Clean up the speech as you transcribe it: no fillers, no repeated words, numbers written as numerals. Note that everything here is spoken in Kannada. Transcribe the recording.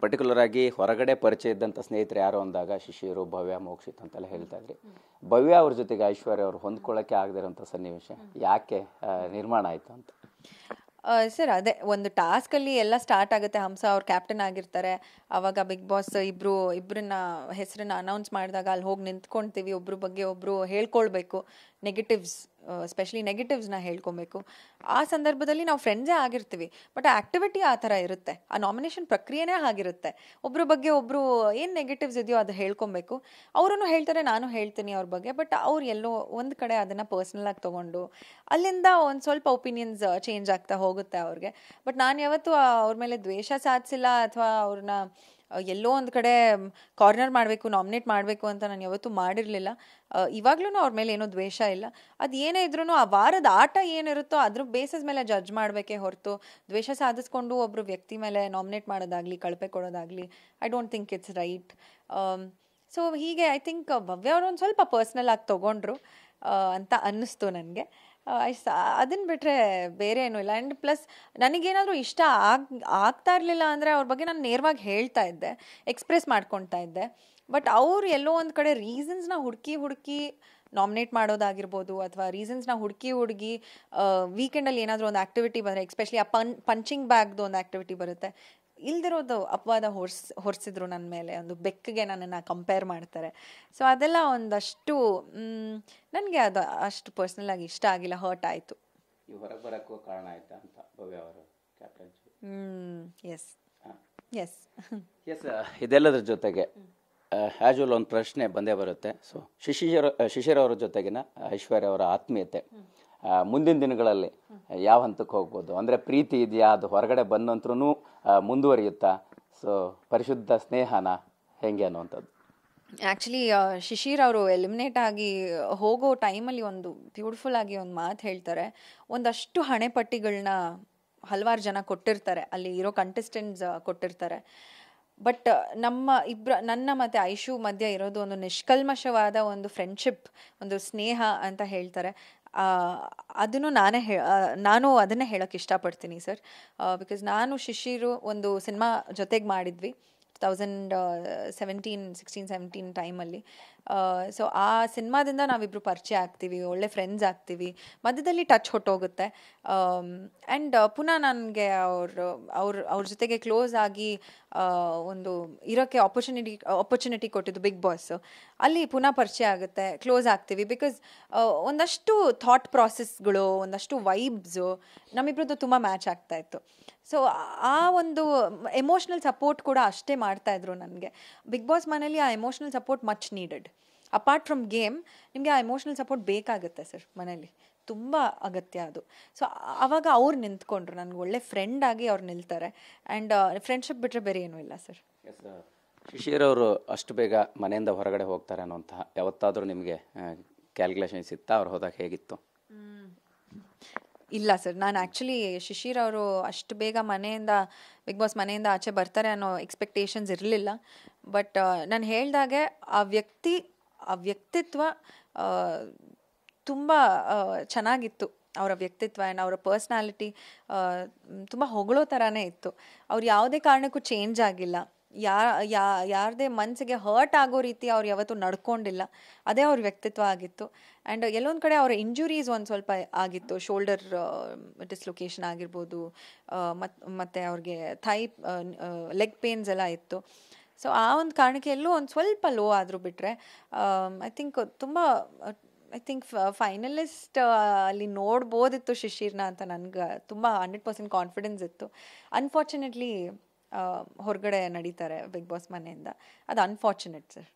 ಪರ್ಟಿಕ್ಯುಲರ್ ಆಗಿ ಹೊರಗಡೆ ಪರಿಚಯ ಇದ್ದಂಥ ಸ್ನೇಹಿತರು ಯಾರು ಅಂದಾಗ ಶಿಶಿರು, ಭವ್ಯ, ಮೋಕ್ಷಿತ್ ಅಂತೆಲ್ಲ ಹೇಳ್ತಾ ಇದ್ರಿ. ಭವ್ಯ ಅವ್ರ ಜೊತೆಗೆ ಐಶ್ವರ್ಯ ಅವರು ಹೊಂದ್ಕೊಳ್ಳೋಕ್ಕೆ ಆಗದಿರೋಂಥ ಸನ್ನಿವೇಶ ಯಾಕೆ ನಿರ್ಮಾಣ ಆಯಿತು ಅಂತ? ಸರ್ ಅದೇ ಒಂದು ಟಾಸ್ಕಲ್ಲಿ ಎಲ್ಲ ಸ್ಟಾರ್ಟ್ ಆಗುತ್ತೆ. ಹಂಸ ಅವ್ರು ಕ್ಯಾಪ್ಟನ್ ಆಗಿರ್ತಾರೆ. ಆವಾಗ ಬಿಗ್ ಬಾಸ್ ಇಬ್ಬರನ್ನ ಹೆಸರನ್ನ ಅನೌನ್ಸ್ ಮಾಡಿದಾಗ ಅಲ್ಲಿ ಹೋಗಿ ನಿಂತ್ಕೊಳ್ತೀವಿ. ಒಬ್ರ ಬಗ್ಗೆ ಒಬ್ಬರು ಹೇಳ್ಕೊಳ್ಬೇಕು. Negatives, specially ನೆಗೆಟಿವ್ಸ್ನ ಹೇಳ್ಕೊಬೇಕು. ಆ ಸಂದರ್ಭದಲ್ಲಿ ನಾವು ಫ್ರೆಂಡ್ಸೇ ಆಗಿರ್ತೀವಿ, ಬಟ್ ಆ ಆ್ಯಕ್ಟಿವಿಟಿ ಆ ಥರ ಇರುತ್ತೆ. ಆ ನಾಮಿನೇಷನ್ ಪ್ರಕ್ರಿಯೆನೇ ಆಗಿರುತ್ತೆ. ಒಬ್ಬರ ಬಗ್ಗೆ ಒಬ್ಬರು ಏನು ನೆಗೆಟಿವ್ಸ್ ಇದೆಯೋ ಅದು ಹೇಳ್ಕೊಬೇಕು. ಅವರೂ ಹೇಳ್ತಾರೆ, ನಾನು ಹೇಳ್ತೀನಿ ಅವ್ರ ಬಗ್ಗೆ. ಬಟ್ ಅವ್ರು ಎಲ್ಲೋ ಒಂದು ಕಡೆ ಅದನ್ನು ಪರ್ಸ್ನಲಾಗಿ ತೊಗೊಂಡು ಅಲ್ಲಿಂದ ಒಂದು ಸ್ವಲ್ಪ ಒಪಿನಿಯನ್ಸ್ ಚೇಂಜ್ ಆಗ್ತಾ ಹೋಗುತ್ತೆ ಅವ್ರಿಗೆ. ಬಟ್ ನಾನು ಯಾವತ್ತೂ ಅವ್ರ ಮೇಲೆ ದ್ವೇಷ ಸಾಧಿಸಿಲ್ಲ ಅಥವಾ ಅವ್ರನ್ನ ಎಲ್ಲೋ ಒಂದು ಕಡೆ ಕಾರ್ನರ್ ಮಾಡಬೇಕು, ನಾಮಿನೇಟ್ ಮಾಡಬೇಕು ಅಂತ ನಾನು ಯಾವತ್ತೂ ಮಾಡಿರಲಿಲ್ಲ. ಇವಾಗ್ಲೂ ಅವ್ರ ಮೇಲೆ ಏನೋ ದ್ವೇಷ ಇಲ್ಲ. ಅದು ಏನೇ ಇದ್ರೂ ಆ ವಾರದ ಆಟ ಏನಿರುತ್ತೋ ಅದ್ರ ಬೇಸಿಸ್ ಮೇಲೆ ಜಡ್ಜ್ ಮಾಡಬೇಕೇ ಹೊರತು ದ್ವೇಷ ಸಾಧಿಸ್ಕೊಂಡು ಒಬ್ಬರು ವ್ಯಕ್ತಿ ಮೇಲೆ ನಾಮಿನೇಟ್ ಮಾಡೋದಾಗಲಿ, ಕಳಪೆ ಕೊಡೋದಾಗಲಿ, I don't think it's right. So ಹೀಗೆ ಐ ಥಿಂಕ್ ಭವ್ಯ ಅವರು ಒಂದು ಸ್ವಲ್ಪ ಪರ್ಸ್ನಲ್ ಆಗಿ ತೊಗೊಂಡ್ರು ಅಂತ ಅನ್ನಿಸ್ತು ನನಗೆ. ಅದನ್ನು ಬಿಟ್ಟರೆ ಬೇರೆ ಏನೂ ಇಲ್ಲ. ಆ್ಯಂಡ್ ಪ್ಲಸ್ ನನಗೇನಾದರೂ ಇಷ್ಟ ಆಗ್ತಾ ಇರಲಿಲ್ಲ ಅಂದರೆ ಅವ್ರ ಬಗ್ಗೆ ನಾನು ನೇರವಾಗಿ ಹೇಳ್ತಾ ಇದ್ದೆ, ಎಕ್ಸ್ಪ್ರೆಸ್ ಮಾಡ್ಕೊತಾ ಇದ್ದೆ. ಬಟ್ ಅವ್ರು ಎಲ್ಲೋ ಒಂದು ಕಡೆ ರೀಸನ್ಸ್ನ ಹುಡುಕಿ ನಾಮಿನೇಟ್ ಮಾಡೋದಾಗಿರ್ಬೋದು, ಅಥವಾ ರೀಸನ್ಸ್ನ ಹುಡುಕಿ ವೀಕೆಂಡಲ್ಲಿ ಏನಾದರೂ ಒಂದು ಆ್ಯಕ್ಟಿವಿಟಿ ಬಂದರೆ, ಎಸ್ಪೆಷಲಿ ಆ ಪಂಚಿಂಗ್ ಬ್ಯಾಗ್ದು ಒಂದು ಆ್ಯಕ್ಟಿವಿಟಿ ಬರುತ್ತೆ, ಇಲ್ದಿರೋದು ಅಪವಾದ ಹೊರಿಸಿದ್ರು ನನ್ನ ಮೇಲೆ. ಒಂದು ಬೆಕ್ಕಿಗೆ ನನ್ನನ್ನು ಕಂಪೇರ್ ಮಾಡ್ತಾರೆ. ಸೊ ಅದೆಲ್ಲ ಒಂದಷ್ಟು ನನಗೆ ಅದು ಅಷ್ಟು ಪರ್ಸ್ನಲ್ ಆಗಿ ಇಷ್ಟ ಆಗಿಲ್ಲ, ಹರ್ಟ್ ಆಯಿತು. ಹೊರಗೆ ಬರೋಕ್ಕೂ ಕಾರಣ ಆಯ್ತಾ ಅಂತ ಭವ್ಯ ಅವರು ಕ್ಯಾಪ್ಟನ್ಸಿ? Yes yes yes. ಇದೆಲ್ಲದ್ರ ಜೊತೆಗೆ ಆ್ಯಜುವಲ್ ಒಂದು ಪ್ರಶ್ನೆ ಬಂದೇ ಬರುತ್ತೆ. ಸೊ ಶಿಶಿರ್ ಅವರ ಜೊತೆಗಿನ ಐಶ್ವರ್ಯ ಅವರ ಆತ್ಮೀಯತೆ ಮುಂದಿನ ದಿನಗಳಲ್ಲಿ ಯಾವ ಹಂತಕ್ಕೆ ಹೋಗ್ಬೋದು? ಅಂದರೆ ಪ್ರೀತಿ ಇದೆಯಾ, ಅದು ಹೊರಗಡೆ ಬಂದಂದ್ರೂ ಮುಂದುವರಿಯುತ್ತಾ? ಸೊ ಪರಿಶುದ್ಧ ಸ್ನೇಹನ ಹೆಂಗೆ ಅನ್ನುವಂಥದ್ದು? ಆ್ಯಕ್ಚುಲಿ ಶಿಶಿರ್ ಅವರು ಎಲಿಮಿನೇಟ್ ಆಗಿ ಹೋಗೋ ಟೈಮಲ್ಲಿ ಒಂದು ಬ್ಯೂಟಿಫುಲ್ ಆಗಿ ಒಂದು ಮಾತು ಹೇಳ್ತಾರೆ. ಒಂದಷ್ಟು ಹಣೆಪಟ್ಟಿಗಳನ್ನ ಹಲವಾರು ಜನ ಕೊಟ್ಟಿರ್ತಾರೆ, ಅಲ್ಲಿ ಇರೋ ಕಂಟೆಸ್ಟೆಂಟ್ಸ್ ಕೊಟ್ಟಿರ್ತಾರೆ. ಬಟ್ ನನ್ನ ಮತ್ತು ಐಶು ಮಧ್ಯೆ ಇರೋದು ಒಂದು ನಿಷ್ಕಲ್ಮಶವಾದ ಒಂದು ಫ್ರೆಂಡ್ಶಿಪ್, ಒಂದು ಸ್ನೇಹ ಅಂತ ಹೇಳ್ತಾರೆ. ಅದನ್ನು ನಾನು ಅದನ್ನೇ ಹೇಳೋಕ್ಕೆ ಇಷ್ಟಪಡ್ತೀನಿ ಸರ್. ಬಿಕಾಸ್ ನಾನು ಶಿಶಿರು ಒಂದು ಸಿನಿಮಾ ಜೊತೆಗೆ ಮಾಡಿದ್ವಿ 2016-17 ಟೈಮಲ್ಲಿ. ಸೊ ಆ ಸಿನಿಮಾದಿಂದ ನಾವಿಬ್ಬರು ಪರಿಚಯ ಆಗ್ತೀವಿ, ಒಳ್ಳೆ ಫ್ರೆಂಡ್ಸ್ ಆಗ್ತೀವಿ. ಮಧ್ಯದಲ್ಲಿ ಟಚ್ ಹೊಟ್ಟೋಗುತ್ತೆ. ಆ್ಯಂಡ್ ಪುನಃ ನನಗೆ ಅವ್ರ ಜೊತೆಗೆ ಕ್ಲೋಸ್ ಆಗಿ ಒಂದು ಇರೋಕ್ಕೆ ಆಪರ್ಚುನಿಟಿ ಕೊಟ್ಟಿದ್ದು ಬಿಗ್ ಬಾಸ್. ಅಲ್ಲಿ ಪುನಃ ಪರಿಚಯ ಆಗುತ್ತೆ, ಕ್ಲೋಸ್ ಆಗ್ತೀವಿ. ಬಿಕಾಸ್ ಒಂದಷ್ಟು ಥಾಟ್ ಪ್ರಾಸೆಸ್ಗಳು, ಒಂದಷ್ಟು ವೈಬ್ಸು ನಮ್ಮಿಬ್ರದ್ದು ತುಂಬ ಮ್ಯಾಚ್ ಆಗ್ತಾಯಿತ್ತು. ಸೊ ಆ ಒಂದು ಎಮೋಷ್ನಲ್ ಸಪೋರ್ಟ್ ಕೂಡ ಅಷ್ಟೇ ಮಾಡ್ತಾಯಿದ್ರು ನನಗೆ. ಬಿಗ್ ಬಾಸ್ ಮನೇಲಿ ಆ emotional support much needed. Apart from game ನಿಮಗೆ ಆ ಎಮೋಷ್ನಲ್ ಸಪೋರ್ಟ್ ಬೇಕಾಗುತ್ತೆ ಸರ್, ಮನೇಲಿ ತುಂಬ ಅಗತ್ಯ ಅದು. ಸೊ ಆವಾಗ ಅವ್ರು ನಿಂತ್ಕೊಂಡ್ರು, ನನಗೆ ಒಳ್ಳೆ ಫ್ರೆಂಡ್ ಆಗಿ ಅವ್ರು ನಿಲ್ತಾರೆ. ಆ್ಯಂಡ್ ಫ್ರೆಂಡ್ಶಿಪ್ ಬಿಟ್ಟರೆ ಬೇರೆ ಏನೂ ಇಲ್ಲ ಸರ್. ಶಿಶಿರ್ ಅವರು ಅಷ್ಟು ಬೇಗ ಮನೆಯಿಂದ ಹೊರಗಡೆ ಹೋಗ್ತಾರೆ ಅನ್ನೋಂತಹ ಯಾವತ್ತಾದರೂ ನಿಮಗೆ ಕ್ಯಾಲ್ಕುಲೇಷನ್ಸ್ ಇತ್ತಾ? ಅವ್ರು ಹೋದಾಗ ಹೇಗಿತ್ತು? ಇಲ್ಲ ಸರ್, ನಾನು ಆ್ಯಕ್ಚುಲಿ ಶಿಶಿರ್ ಅವರು ಅಷ್ಟು ಬೇಗ ಬಿಗ್ ಬಾಸ್ ಮನೆಯಿಂದ ಆಚೆ ಬರ್ತಾರೆ ಅನ್ನೋ ಎಕ್ಸ್ಪೆಕ್ಟೇಷನ್ಸ್ ಇರಲಿಲ್ಲ. ಬಟ್ ನಾನು ಹೇಳ್ದಾಗೆ ಆ ವ್ಯಕ್ತಿತ್ವ ತುಂಬ ಚೆನ್ನಾಗಿತ್ತು. ಅವರ ವ್ಯಕ್ತಿತ್ವ ಆ್ಯಂಡ್ ಅವರ ಪರ್ಸ್ನಾಲಿಟಿ ತುಂಬ ಹೊಗಳೋ ಥರನೇ ಇತ್ತು. ಅವ್ರು ಯಾವುದೇ ಕಾರಣಕ್ಕೂ ಚೇಂಜ್ ಆಗಿಲ್ಲ. ಯಾರದೇ ಮನಸ್ಸಿಗೆ ಹರ್ಟ್ ಆಗೋ ರೀತಿ ಅವ್ರು ಯಾವತ್ತೂ ನಡ್ಕೊಂಡಿಲ್ಲ. ಅದೇ ಅವ್ರ ವ್ಯಕ್ತಿತ್ವ ಆಗಿತ್ತು. ಆ್ಯಂಡ್ ಎಲ್ಲೊಂದು ಕಡೆ ಅವರ ಇಂಜುರೀಸ್ ಒಂದು ಸ್ವಲ್ಪ ಆಗಿತ್ತು, ಶೋಲ್ಡರ್ ಡಿಸ್ಲೊಕೇಶನ್ ಆಗಿರ್ಬೋದು, ಮತ್ತು ಅವ್ರಿಗೆ ಲೆಗ್ ಪೇನ್ಸ್ ಎಲ್ಲ ಇತ್ತು. ಸೊ ಆ ಒಂದು ಕಾರಣಕ್ಕೆ ಎಲ್ಲೂ ಒಂದು ಸ್ವಲ್ಪ ಲೋ ಆದರೂ ಬಿಟ್ಟರೆ ಐ ಥಿಂಕ್ ಫೈನಲಿಸ್ಟ್ ಅಲ್ಲಿ ನೋಡ್ಬೋದಿತ್ತು ಶಿಶಿರ್ನ ಅಂತ ನನಗೆ ತುಂಬ 100% ಕಾನ್ಫಿಡೆನ್ಸ್ ಇತ್ತು. ಅನ್ಫಾರ್ಚುನೇಟ್ಲಿ ಹೊರಗಡೆ ನಡೀತಾರೆ ಬಿಗ್ ಬಾಸ್ ಮನೆಯಿಂದ. ಅದು ಅನ್ಫಾರ್ಚುನೇಟ್ ಸರ್.